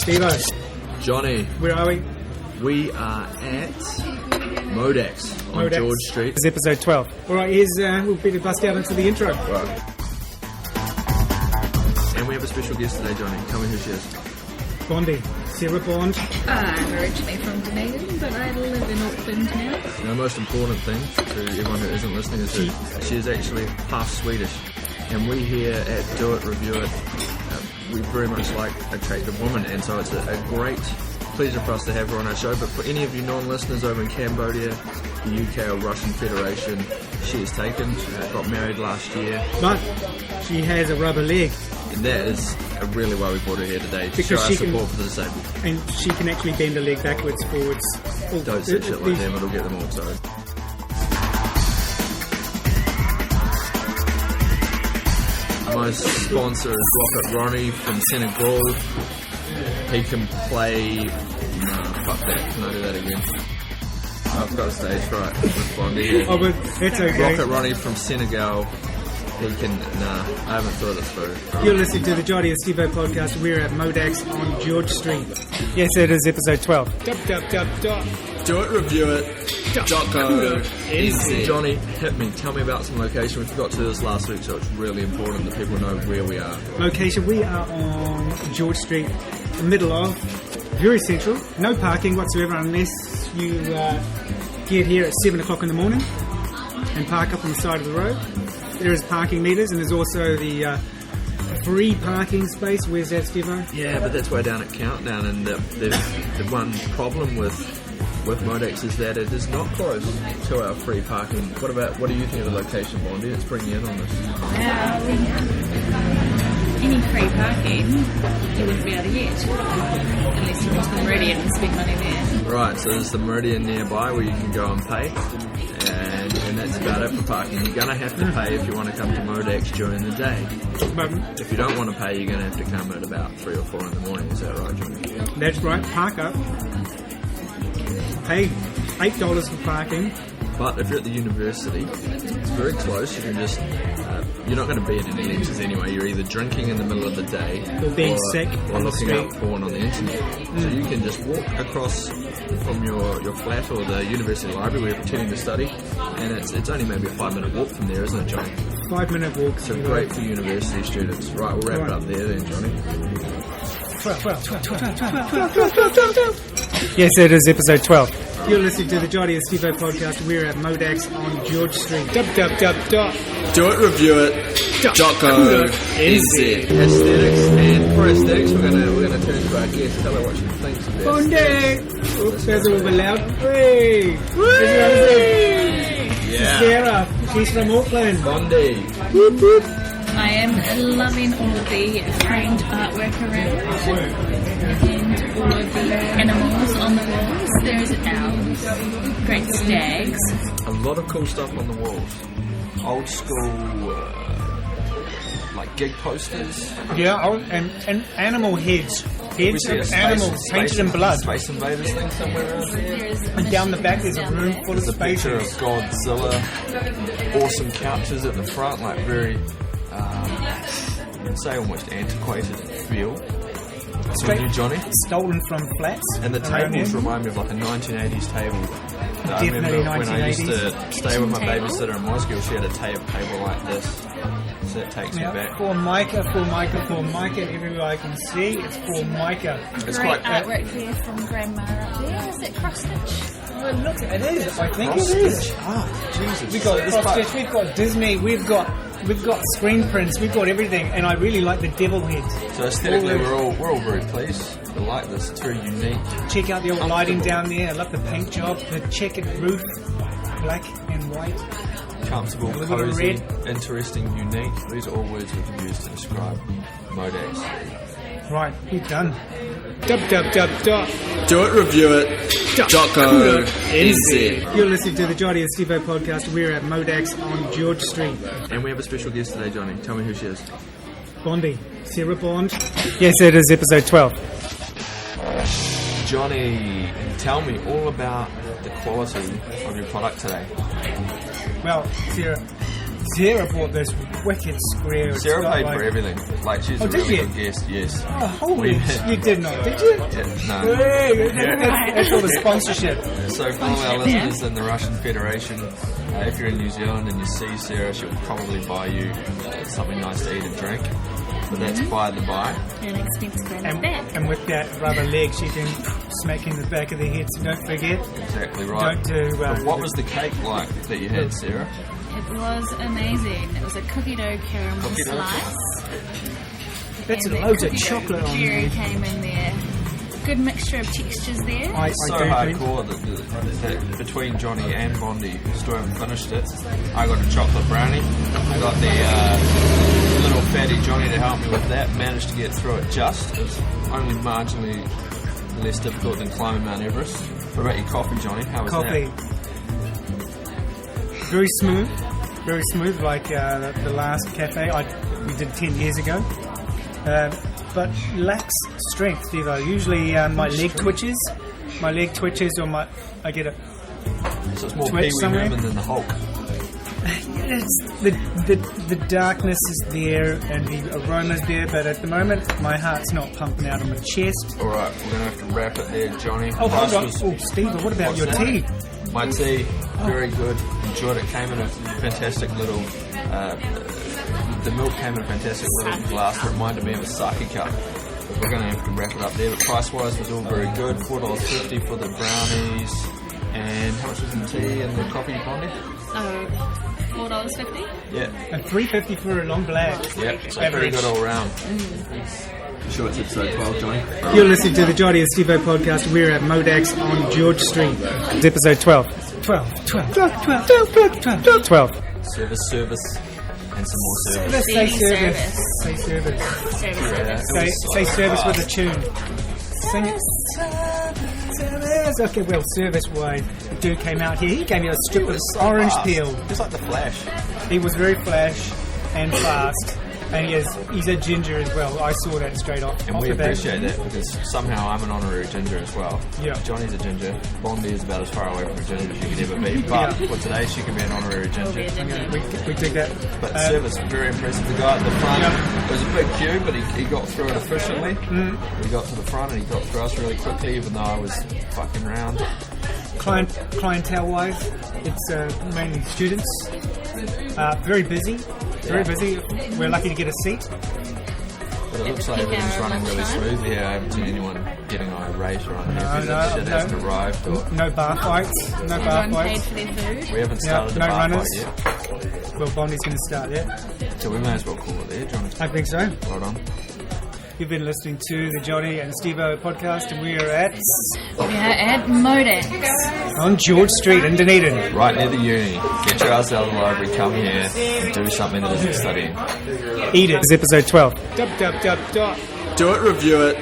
Steveo. Johnny. Where are we? We are at Modaks on George Street. It's episode 12. Alright, we'll better bust out into the intro. Right. And we have a special guest today, Johnny. Tell me who she is. Bondi. Sarah Bond. I'm originally from Dunedin, but I live in Auckland now. The most important thing to everyone who isn't listening is that she is actually half Swedish. And we here at Do It, Review It, we very much like attractive women, and so it's a great pleasure for us to have her on our show. But for any of you non-listeners over in Cambodia, the UK or Russian Federation, she is taken. She got married last year. But she has a rubber leg. And that is really why we brought her here today, to show our support for the disabled. And she can actually bend a leg backwards, forwards. Don't say shit like them, it'll get them all excited. My sponsor is Rocket Ronnie from Senegal. He can play... No, fuck that. Can I do that again? I've got a stage fright with Bondi here. Oh, but it's okay. Rocket Ronnie from Senegal. He can... Nah, I haven't thought it through. You're listening to the Johnny and Steveo podcast. We're at Modaks on George Street. Yes, it is episode 12. Do it, review it. Johnny, hit me. Tell me about some location. We forgot to do this last week, so it's really important that people know where we are. Location, we are on George Street, the middle of, very central. No parking whatsoever unless you get here at 7 o'clock in the morning and park up on the side of the road. There is parking meters, and there's also the free parking space. Where's that, Steveo? Yeah, but that's way down at Countdown, and the one problem with Modaks is that it is not close to our free parking. What do you think of the location, Bondi? Let's bring you in on this. Any free parking, you wouldn't be able to get, unless you went to the Meridian and spend money there. Right, so there's the Meridian nearby where you can go and pay, and that's about it for parking. You're going to have to pay if you want to come to Modaks during the day. But if you don't want to pay, you're going to have to come at about 3 or 4 in the morning. Is that right, Johnny? That's right, park up. Pay $8 for parking. But if you're at the university, it's very close. You can just... you're not going to be at any lectures anyway. You're either drinking in the middle of the day or being sick or looking up porn on the internet. So you can just walk across from your flat or the university library where you're pretending to study, and it's only maybe a 5-minute walk from there, isn't it, Johnny? 5-minute walk. So great for university students. Right, we'll wrap it up there then, Johnny. 12. Yes, it is episode 12. You're listening to the Johnny and Steveo podcast. We're at Modaks on George Street. Do it, review it. .co.nz. Aesthetics, and for aesthetics, we're gonna turn to our guest. Tell her what she thinks of Bondi. aesthetics. Oops, that's a little bit loud. Hey, yeah. Sarah, she's from Auckland. Bondi. Whoop, whoop. I am loving all of the framed artwork around and all of the animals on the walls. There's owls, great stags. A lot of cool stuff on the walls. Old school, like gig posters. Yeah, and animal heads. Heads of animals painted in blood. Space Invaders thing somewhere around there. And down the back there's a room full of There's a picture of spaces. Godzilla. Awesome couches at the front, like very... I'd say almost antiquated feel. Straight you, Johnny? Stolen from flats. And the tables remind me of like a 1980s table. I Definitely remember when I used 1980s. to stay with my babysitter in Moscow, she had a table like this. So that takes me back. For Micah, everywhere I can see, it's for Micah. It's Great quite artwork there from Grandma up there. Is it cross stitch? Oh, look, it is. I think Cross it is. stitch. Ah, Jesus. We've got cross-stitch, we've got Disney, we've got screen prints, we've got everything, and I really like the devil heads. So aesthetically, we're all very pleased. We like this. It's very unique. Check out the old lighting down there. I love the paint job, the checkered roof, black and white. Comfortable, A little bit of cozy, red. interesting, unique. These are all words we can use to describe Modaks. Right, we're done. Do it, review it. .co.nz. You're listening to the Johnny and Steveo podcast. We're at Modaks on George Street. And we have a special guest today, Johnny. Tell me who she is. Bondi. Sarah Bond. Yes, it is episode 12. Johnny, tell me all about the quality of your product today. Well, Sarah, Sarah bought this wicked square. It's Sarah got, paid like, for everything. Like, she's a did really you? good guest, yes. Oh, holy! We- You did not, did you? Yeah, no. Hey, that's all the sponsorship. So for all our listeners in the Russian Federation, if you're in New Zealand and you see Sarah, she'll probably buy you something nice to eat and drink. But that's by the by. An expensive brand back. And with that rubber leg, she can smack in the back of the head. So don't forget. Exactly right. Don't do. But what was the cake like that you had, Sarah? It was amazing. It was a cookie dough caramel Cookie dough? slice. That's And the loads of cookie dough chocolate on Jerry there. came in there. Good mixture of textures there. I So do think. hardcore that between Johnny and Bondi, who still haven't finished it, I got a chocolate brownie. I got the little fatty Johnny to help me with that. Managed to get through it just. It was only marginally less difficult than climbing Mount Everest. What about your coffee, Johnny? How was Coffee. Very smooth, like the last cafe we did 10 years ago. But lacks strength, Steve-O. Usually my leg twitches, or I get a that? So it's more twitch Pee Wee somewhere? Herman than the Hulk. it's the darkness is there and the aroma's there, but at the moment my heart's not pumping out of my chest. Alright, we're going to have to wrap it there, Johnny. Oh, hold on. Price Oh, was- Steve, what about What's your that? tea? My tea, very good. Enjoyed it. Came in a fantastic little. The milk came in a fantastic little glass that reminded me of a sake cup. But we're going to have to wrap it up there. But price-wise, was all very good. $4.50 for the brownies, and how much was the tea and the coffee, Bondi? $4.50. Yeah, And $3.50 for a long black. yeah. So pretty Average. good all round. Sure, it's episode 12, Johnny. You're listening to the Johnny and Steveo podcast. We're at Modaks on George Street. It's episode 12. 12. Service, and some more service. Say Say service. Say service. Say service with a tune. Sing it. Service. Okay, well, service-wise, the dude came out here. He gave me a strip of orange peel. Just like the Flash. He was very flash and fast. And he's a ginger as well. I saw that straight off. And we appreciate that because somehow I'm an honorary ginger as well. Yeah. Johnny's a ginger. Bondi is about as far away from a ginger as you could ever be. But for today, she can be an honorary ginger. We dig that. But the service, very impressive. The guy at the front, it was a big queue, but he got through it efficiently. He got to the front and he got through us really quickly, even though I was fucking round. Clientele-wise, it's mainly students. Very busy. Very busy. We're lucky to get a seat. But it looks like everything's running really smoothly here. I haven't seen anyone getting irate or unhappy that shit hasn't arrived. Or No bar fights. No bar Everyone paid fights. for their food. we haven't started the no bar runners. fight yet. Well, Bondi's going to start there. So we may as well call it there, Johnny. I think so. Well done. You've been listening to the Johnny and Steveo podcast, and we are at We are at Modaks. on George Street in Dunedin. Right near the uni. Get your ass out of the library, come here, and do something that isn't studying. Eat it. It's episode 12. Do it, review it.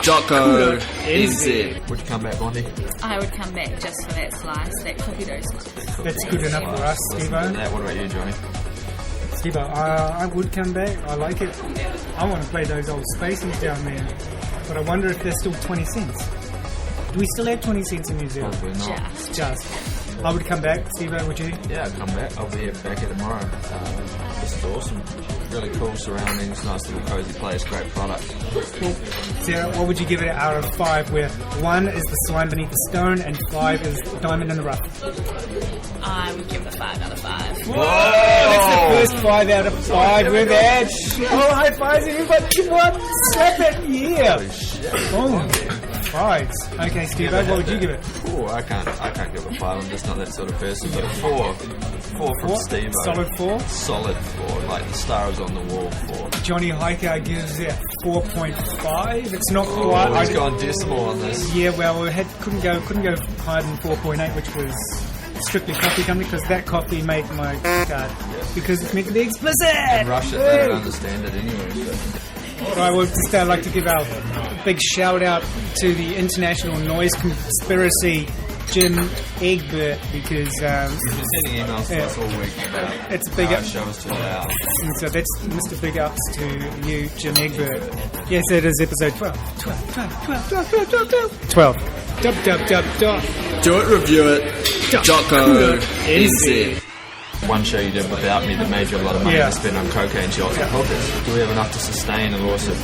Jocko NZ. Would you come back, Bondi? I would come back just for that slice, that cookie dough slice. That's good enough for us, Stevo. What about you, Johnny? Stevo, I would come back. I like it. I want to play those old spaces down there. But I wonder if they're still 20 cents. Do we still have 20 cents in New Zealand? Probably not. Just. I would come back. Stevo, would you? Yeah, I'd come back. I'll be here back here tomorrow. This is awesome. Really cool surroundings, nice little cozy place, great product. Well, Sarah, what would you give it out of 5, where 1 is the sign beneath the stone and 5 is diamond in the rough? I would give it a 5 out of 5. Whoa! That's the first 5 out of 5 we've had. Oh, high fives, everybody. Come on, slap it, yeah. Holy shit. Boom. 5s. Okay, Steve, what would you give it? Oh, I can't give it a 5. I'm just not that sort of person. But a 4. 4 from Steve. Solid 4? Solid 4. Like the star is on the wall 4. Johnny Hiker gives it 4.5. It's not Oh, quite. he's gone decimal on this. Yeah, well, we couldn't go higher than 4.8, which was strictly coffee company, because that coffee made my card. Because it's meant to be explicit. In Russia, they don't understand it anyway. So. I would just like to give a big shout out to the International Noise Conspiracy, Jim Egbert, because You've been sending emails to us all week about it's a big our up. show is too loud. And so that's Mr. Big Ups to you, Jim Egbert. Yes, it is episode 12. 12. Dub. Do it, review it. Jocko NZ. one show you did without me that made you a lot of money Yeah. to spend on cocaine shots and hookers. Do we have enough to sustain a lawsuit?